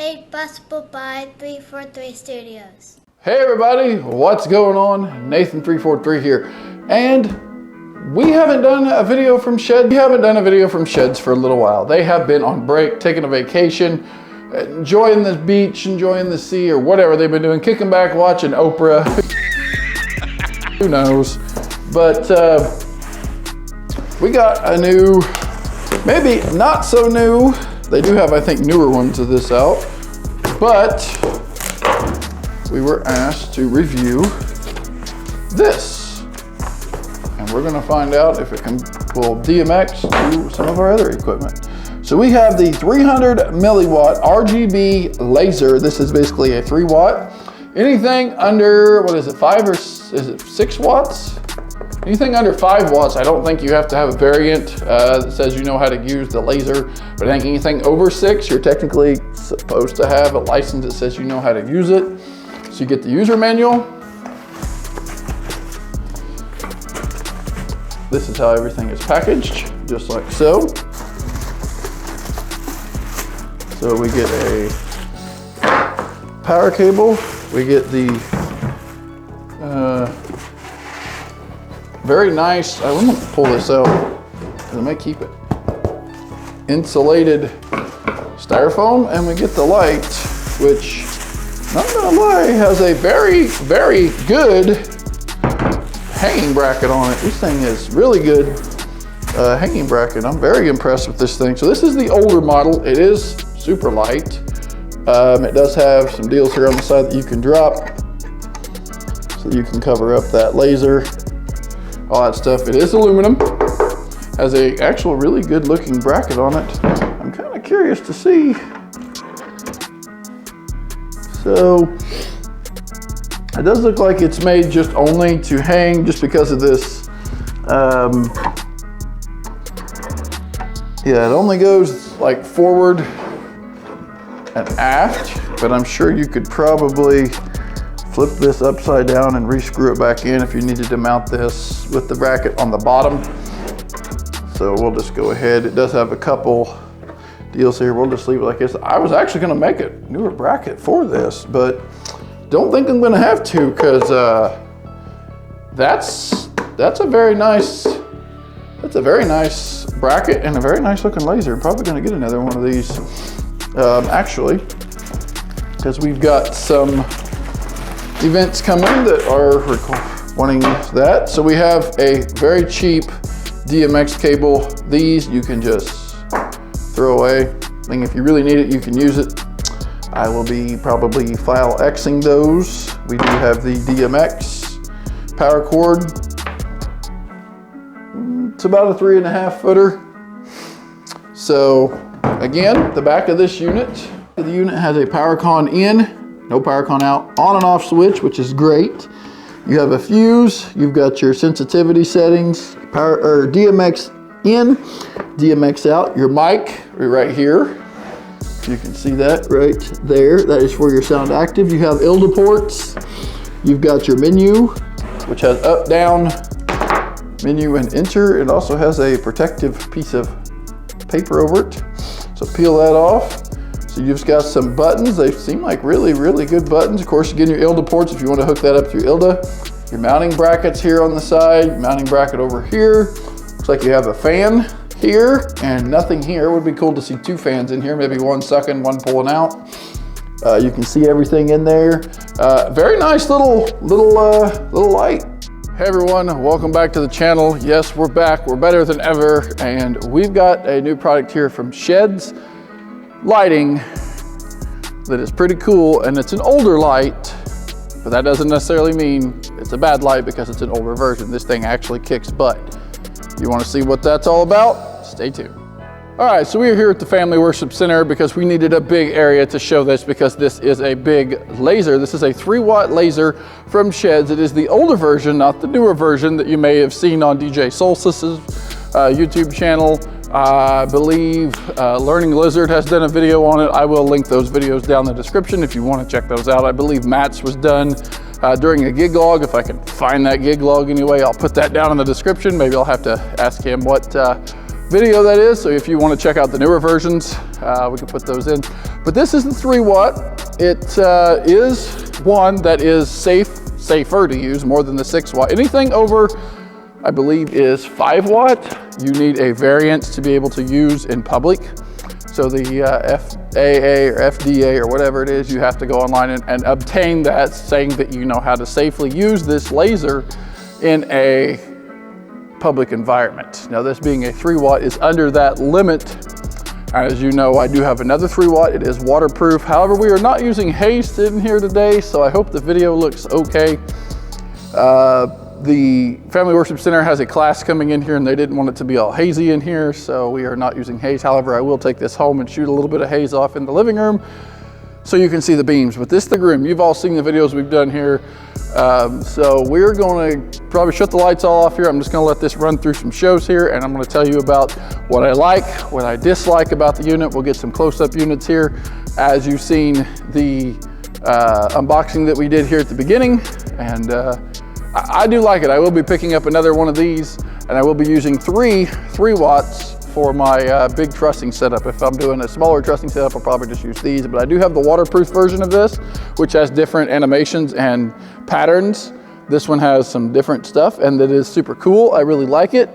made possible by 343 Studios. Hey everybody, what's going on? Nathan343 here, and we haven't done a video from Shehds. We haven't done a video from Shehds for a little while. They have been on break, taking a vacation, enjoying the beach, enjoying the sea, or whatever they've been doing, kicking back, watching Oprah. Who knows? But we got a new, maybe not so new. They do have, I think, newer ones of this out, but we were asked to review this, and we're gonna find out if it can pull DMX to some of our other equipment. So we have the 300 milliwatt RGB laser. This is basically a 3 watt. Anything under, what is it, 5 or is it 6 watts? Anything under 5 watts, I don't think you have to have a variant that says you know how to use the laser, but I think anything over 6, you're technically supposed to have a license that says you know how to use it. So you get the user manual. This is how everything is packaged, just like so. So we get a power cable, we get the very nice, I'm gonna pull this out because I might keep it, insulated styrofoam, and we get the light, which, not gonna lie, has a very, very good hanging bracket on it. This thing is really good hanging bracket. I'm very impressed with this thing. So this is the older model. It is super light. It does have some deals here on the side that you can drop so you can cover up that laser, all that stuff. It is aluminum, has a actual really good looking bracket on it. I'm kind of curious to see. So it does look like it's made just only to hang, just because of this. Yeah, it only goes like forward and aft, but I'm sure you could probably flip this upside down and re-screw it back in if you needed to mount this with the bracket on the bottom. So we'll just go ahead. It does have a couple deals here. We'll just leave it like this. I was actually gonna make a newer bracket for this, but don't think I'm gonna have to, because that's a very nice bracket and a very nice looking laser. I'm probably gonna get another one of these, actually, because we've got some events coming that are wanting that. So we have a very cheap DMX cable. These you can just throw away. I think if you really need it, you can use it. I will be probably file Xing those. We do have the DMX power cord. It's about a 3.5 footer. So again, the back of this unit, the unit has a power con in, no power con out, on and off switch, which is great. You have a fuse, you've got your sensitivity settings, power or DMX in, DMX out, your mic right here. You can see that right there. That is for your sound active. You have ILDA ports. You've got your menu, which has up, down, menu, and enter. It also has a protective piece of paper over it. So peel that off. So you've just got some buttons. They seem like really, really good buttons. Of course, again, your ILDA ports if you want to hook that up through ILDA. Your mounting brackets here on the side, mounting bracket over here. Looks like you have a fan here and nothing here. It would be cool to see 2 fans in here, maybe one sucking, one pulling out. You can see everything in there. Very nice little light. Hey everyone, welcome back to the channel. Yes, we're back, we're better than ever, and we've got a new product here from Shehds lighting that is pretty cool, and it's an older light, but that doesn't necessarily mean it's a bad light because it's an older version. This thing actually kicks butt. You want to see what that's all about? Stay tuned. All right, so we are here at the Family Worship Center because we needed a big area to show this, because this is a big laser. This is a 3 watt laser from Shehds. It is the older version, not the newer version that you may have seen on DJ Solstice's YouTube channel. I believe Learning Lizard has done a video on it. I will link those videos down in the description if you want to check those out. I believe Matt's was done during a gig log. If I can find that gig log anyway, I'll put that down in the description. Maybe I'll have to ask him what video, that is. So if you want to check out the newer versions, we can put those in. But this is the 3 watt. It is one that is safer to use more than the 6 watt. Anything over, I believe, is 5 watt, you need a variance to be able to use in public. So the FAA or FDA or whatever it is, you have to go online and obtain that, saying that you know how to safely use this laser in a public environment. Now, this being a 3 watt is under that limit. As you know, I do have another 3 watt. It is waterproof. However, we are not using haze in here today, so I hope the video looks okay. The Family Worship Center has a class coming in here and they didn't want it to be all hazy in here, so we are not using haze. However, I will take this home and shoot a little bit of haze off in the living room so you can see the beams. But this is the room. You've all seen the videos we've done here. So we're going to probably shut the lights all off here. I'm just going to let this run through some shows here, and I'm going to tell you about what I like, what I dislike about the unit. We'll get some close-up units here. As you've seen the unboxing that we did here at the beginning, and I do like it. I will be picking up another one of these, and I will be using 3 watts for my big trussing setup. If I'm doing a smaller trussing setup, I'll probably just use these, but I do have the waterproof version of this, which has different animations and patterns. This one has some different stuff, and that is super cool. I really like it.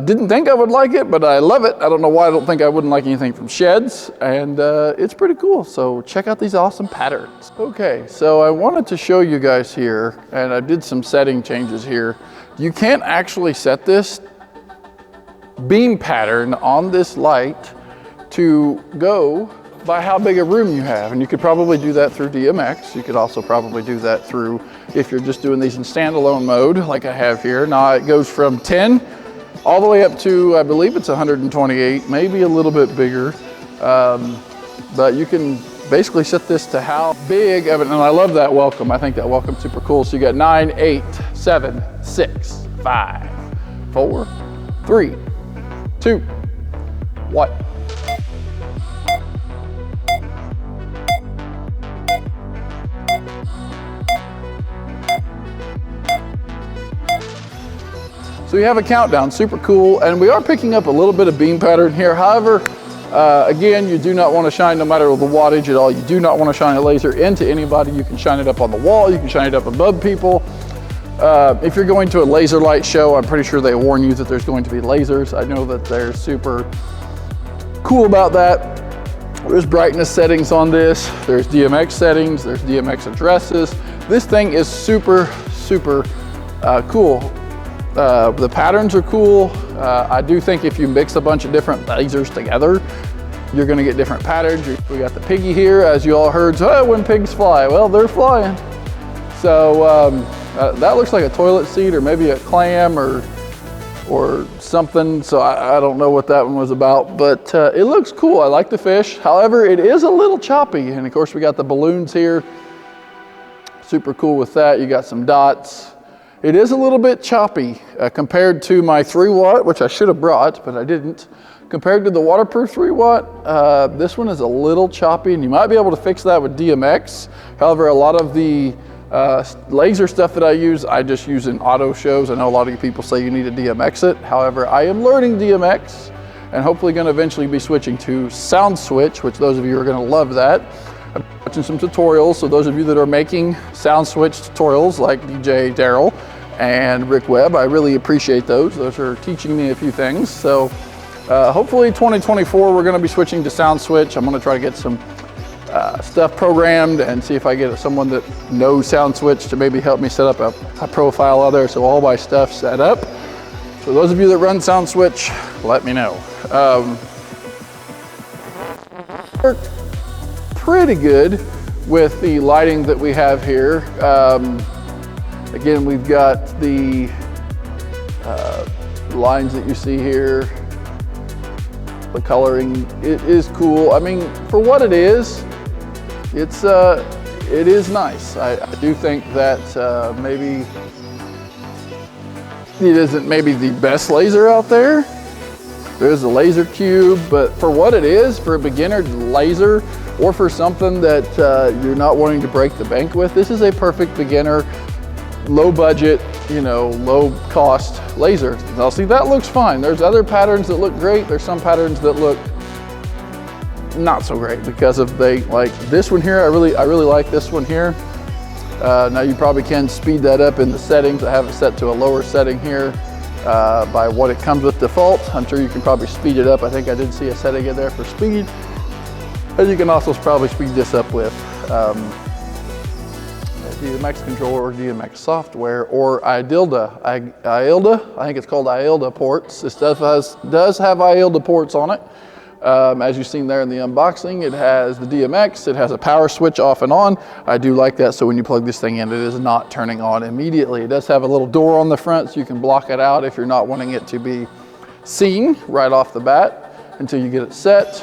Didn't think I would like it, but I love it. I don't know why I don't think I wouldn't like anything from Shehds, and it's pretty cool. So check out these awesome patterns. Okay, so I wanted to show you guys here, and I did some setting changes here. You can't actually set this beam pattern on this light to go by how big a room you have. And you could probably do that through DMX. You could also probably do that through, if you're just doing these in standalone mode like I have here. Now it goes from 10 all the way up to, I believe it's 128, maybe a little bit bigger. But you can basically set this to how big of it, and I love that welcome. I think that welcome's super cool. So you got 9, 8, 7, 6, 5, 4, 3, 2, 1. So we have a countdown, super cool, and we are picking up a little bit of beam pattern here. However, again, you do not want to shine, no matter the wattage at all, you do not want to shine a laser into anybody. You can shine it up on the wall, you can shine it up above people. If you're going to a laser light show, I'm pretty sure they warn you that there's going to be lasers. I know that they're super cool about that. There's brightness settings on this. There's DMX settings. There's DMX addresses. This thing is super, super cool. The patterns are cool. I do think if you mix a bunch of different lasers together, you're gonna get different patterns. We got the piggy here, as you all heard. So when pigs fly, well, they're flying. So that looks like a toilet seat or maybe a clam or something. So I don't know what that one was about, but it looks cool. I like the fish. However, it is a little choppy. And of course we got the balloons here. Super cool with that. You got some dots. It is a little bit choppy compared to my 3 watt, which I should have brought, but I didn't. Compared to the waterproof 3 watt, this one is a little choppy, and you might be able to fix that with DMX. However, a lot of the laser stuff that I use, I just use in auto shows. I know a lot of you people say you need to DMX it. However, I am learning DMX and hopefully going to eventually be switching to sound switch, which those of you are going to love that. I'm watching some tutorials, so those of you that are making sound switch tutorials like DJ Daryl and Rick Webb, I really appreciate those. Those are teaching me a few things. So hopefully 2024, we're going to be switching to sound switch. I'm going to try to get some stuff programmed and see if I get someone that knows sound switch to maybe help me set up a profile out there, so all my stuff set up. So those of you that run sound switch, let me know. Worked pretty good with the lighting that we have here. Again, we've got the lines that you see here. The coloring, it is cool. I mean, for what it is nice. I do think that maybe it isn't maybe the best laser out there. There's a laser cube, but for what it is, for a beginner laser, or for something that you're not wanting to break the bank with, this is a perfect beginner, low budget you know, low cost laser. Now see, that looks fine. There's other patterns that look great. There's some patterns that look not so great because of like this one here. I really like this one here. Now you probably can speed that up in the settings. I have it set to a lower setting here by what it comes with default. I'm sure you can probably speed it up. I think I did see a setting in there for speed. And you can also probably speed this up with DMX Control or DMX software or ILDA. I think it's called ILDA ports. This does have ILDA ports on it. As you've seen there in the unboxing, it has the DMX, it has a power switch off and on. I do like that, so when you plug this thing in, it is not turning on immediately. It does have a little door on the front, so you can block it out if you're not wanting it to be seen right off the bat until you get it set.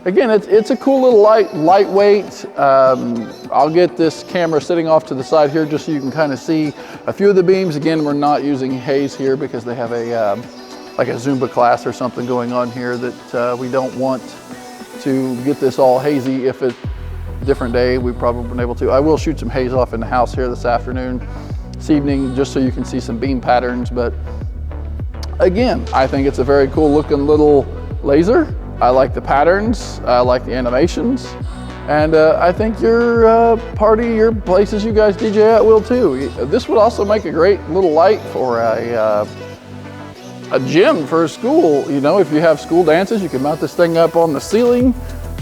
Again, it's a cool little lightweight. I'll get this camera sitting off to the side here just so you can kind of see a few of the beams. Again, we're not using haze here because they have a like a Zumba class or something going on here that we don't want to get this all hazy. If it's a different day, we've probably been able to. I will shoot some haze off in the house here this evening, just so you can see some beam patterns. But again, I think it's a very cool looking little laser. I like the patterns, I like the animations, and I think your party, your places you guys DJ at will too. This would also make a great little light for a gym for a school. You know, if you have school dances, you can mount this thing up on the ceiling,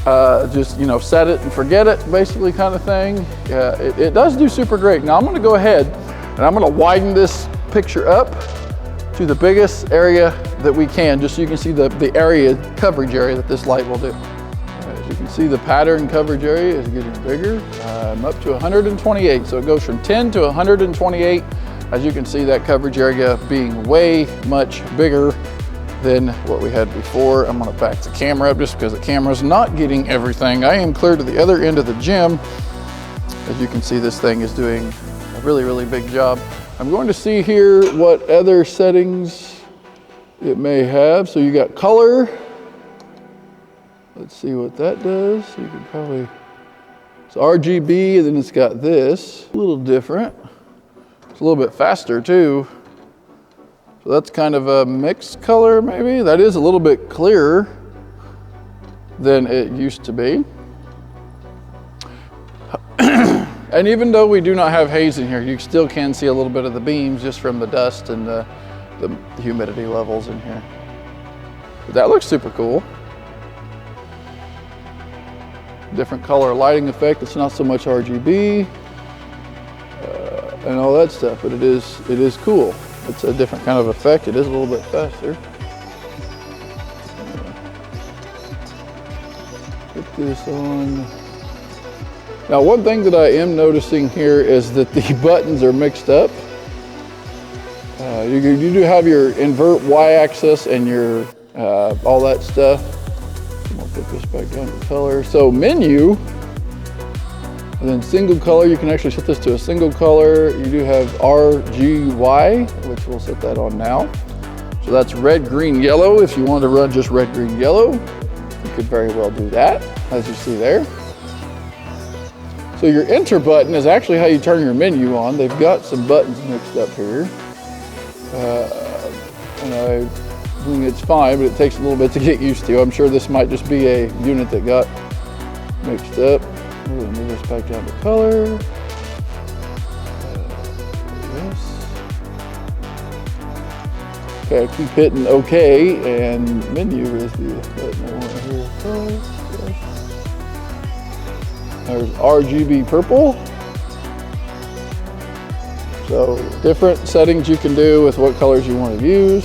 just, you know, set it and forget it, basically, kind of thing. It does do super great. Now I'm gonna go ahead and I'm gonna widen this picture up to the biggest area that we can, just so you can see the coverage area that this light will do. As you can see, the pattern coverage area is getting bigger. I'm up to 128, so it goes from 10 to 128. As you can see, that coverage area being way much bigger than what we had before. I'm gonna back the camera up just because the camera's not getting everything. I am clear to the other end of the gym. As you can see, this thing is doing a really, really big job. I'm going to see here what other settings it may have. So you got color. Let's see what that does. You can probably, it's RGB, and then it's got this, a little different. It's a little bit faster too. So that's kind of a mixed color maybe. That is a little bit clearer than it used to be. And even though we do not have haze in here, you still can see a little bit of the beams just from the dust and the humidity levels in here. But that looks super cool. Different color lighting effect. It's not so much RGB and all that stuff, but it is cool. It's a different kind of effect. It is a little bit faster. Put this on. Now, one thing that I am noticing here is that the buttons are mixed up. You do have your invert y-axis and your all that stuff. I'm gonna put this back down to color. So menu, and then single color. You can actually set this to a single color. You do have RGY, which we'll set that on now. So that's red, green, yellow. If you want to run just red, green, yellow, you could very well do that, as you see there. So your enter button is actually how you turn your menu on. They've got some buttons mixed up here. And I think it's fine, but it takes a little bit to get used to. I'm sure this might just be a unit that got mixed up. We're gonna move this back down to color. Yes. Okay, I keep hitting OK, and menu is the button I want here. Color. There's RGB purple. So different settings you can do with what colors you want to use.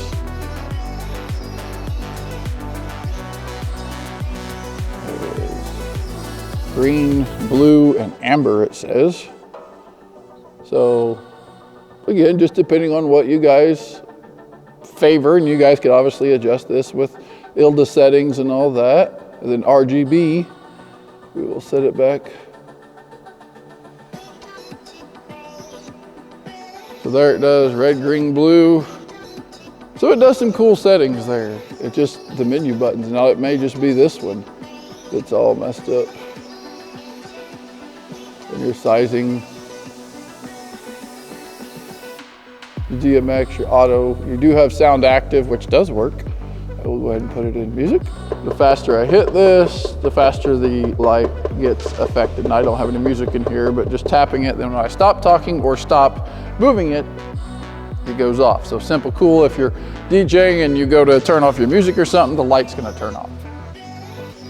There's green, blue, and amber, it says. So again, just depending on what you guys favor, and you guys could obviously adjust this with ILDA settings and all that. And then RGB, we will set it back. So there it does, red, green, blue. So it does some cool settings there. It's just the menu buttons. Now it may just be this one that's all messed up. And your sizing. the DMX, your auto. You do have sound active, which does work. I will go ahead and put it in music. The faster I hit this, the faster the light gets affected. And I don't have any music in here, but just tapping it, then when I stop talking or stop moving it, it goes off. So simple, cool. If you're DJing and you go to turn off your music or something, the light's gonna turn off.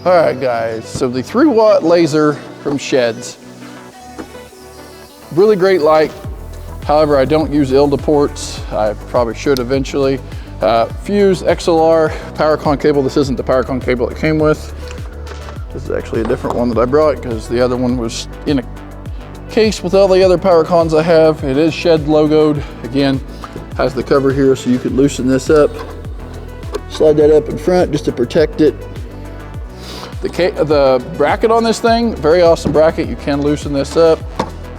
All right, guys, so the 3-watt laser from Shehds. Really great light. However, I don't use ILDA ports. I probably should eventually. Fuse, XLR, PowerCon cable. This isn't the PowerCon cable it came with. This is actually a different one that I brought because the other one was in a case with all the other PowerCons I have. It is Shehds logoed. Again, has the cover here so you can loosen this up. Slide that up in front just to protect it. The bracket on this thing, very awesome bracket. You can loosen this up,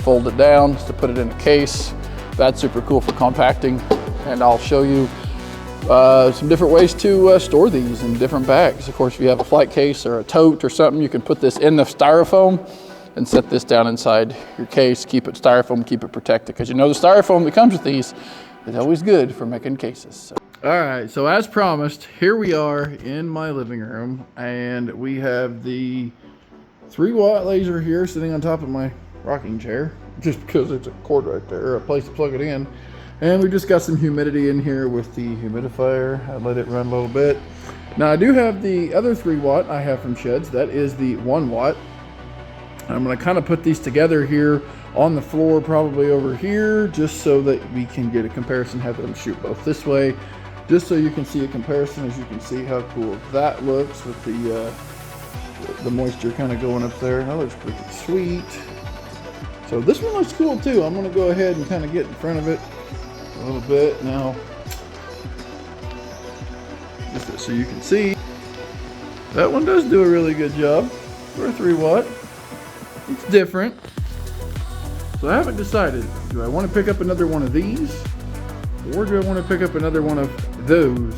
fold it down just to put it in a case. That's super cool for compacting. And I'll show you some different ways to store these in different bags. Of course, if you have a flight case or a tote or something, you can put this in the styrofoam and set this down inside your case. Keep it styrofoam, keep it protected. Because you know the styrofoam that comes with these is always good for making cases. So. All right, so as promised, here we are in my living room, and we have the 3-watt laser here sitting on top of my rocking chair, just because it's a cord right there, a place to plug it in. And we just got some humidity in here with the humidifier. I let it run a little bit. Now I do have the other 3-watt I have from Shehds. That is the 1-watt. I'm gonna kind of put these together here on the floor, probably over here, just so that we can get a comparison, have them shoot both this way, just so you can see a comparison. As you can see how cool that looks with the moisture kind of going up there. That looks pretty sweet. So this one looks cool too. I'm gonna go ahead and kind of get in front of it a little bit now, just so you can see. That one does do a really good job for a 3-watt. It's different. So I haven't decided, do I want to pick up another one of these, or do I want to pick up another one of those?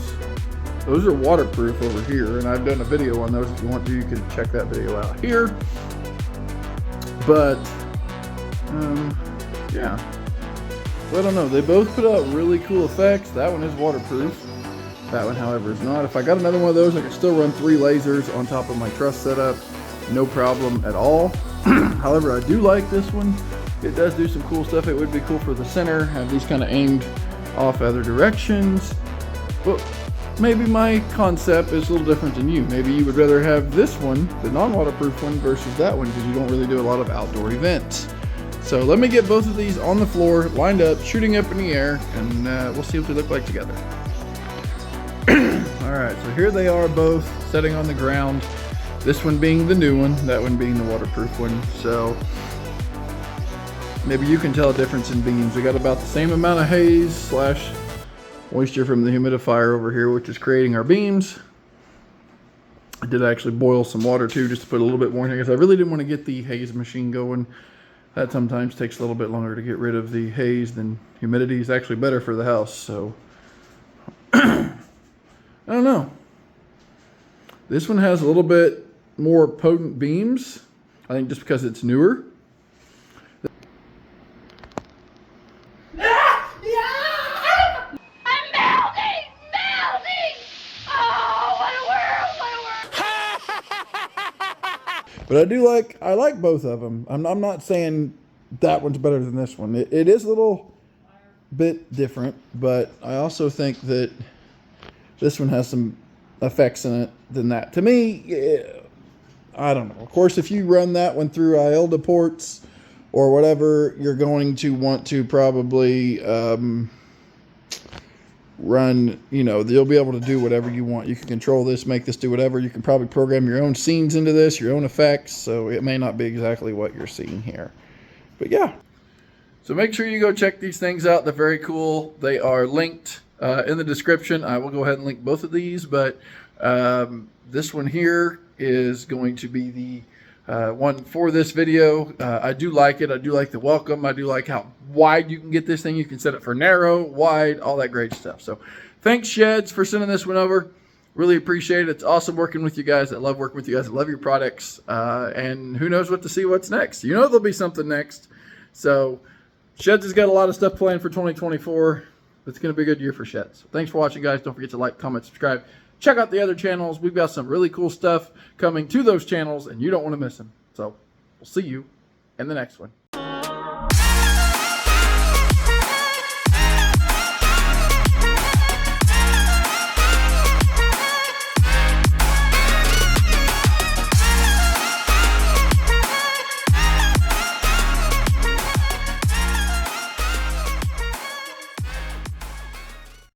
Those are waterproof over here, and I've done a video on those. If you want to, you can check that video out here. But yeah, so I don't know. They both put out really cool effects. That one is waterproof. That one, however, is not. If I got another one of those, I could still run 3 lasers on top of my truss setup, no problem at all. However, I do like this one. It does do some cool stuff. It would be cool for the center, have these kind of aimed off other directions. But maybe my concept is a little different than you. Maybe you would rather have this one, the non-waterproof one, versus that one, because you don't really do a lot of outdoor events. So let me get both of these on the floor, lined up, shooting up in the air, and we'll see what they look like together. All right, so here they are both sitting on the ground. This one being the new one, that one being the waterproof one. So maybe you can tell a difference in beams. We got about the same amount of haze slash moisture from the humidifier over here, which is creating our beams. I did actually boil some water too, just to put a little bit more in here, because I really didn't want to get the haze machine going. That sometimes takes a little bit longer to get rid of the haze than humidity. Is actually better for the house. So I don't know. This one has a little bit more potent beams, I think, just because it's newer. But I like both of them. I'm not saying that one's better than this one. It is a little bit different, but I also think that this one has some effects in it than that. To me, I don't know. Of course, if you run that one through ILDA ports or whatever, you're going to want to probably run, you know, you'll be able to do whatever you want. You can control this, make this do whatever. You can probably program your own scenes into this, your own effects, so it may not be exactly what you're seeing here. But yeah. So make sure you go check these things out. They're very cool. They are linked in the description. I will go ahead and link both of these, but this one here is going to be the one for this video. I do like it. I do like the welcome. I do like how wide you can get this thing. You can set it for narrow, wide, all that great stuff. So thanks, Shehds, for sending this one over. Really appreciate it. It's awesome working with you guys. I love working with you guys. I love your products. And who knows what to see what's next. You know there'll be something next. So Shehds has got a lot of stuff planned for 2024. It's going to be a good year for Shehds. So thanks for watching, guys. Don't forget to like, comment, subscribe. Check out the other channels. We've got some really cool stuff coming to those channels, and you don't want to miss them. So we'll see you in the next one.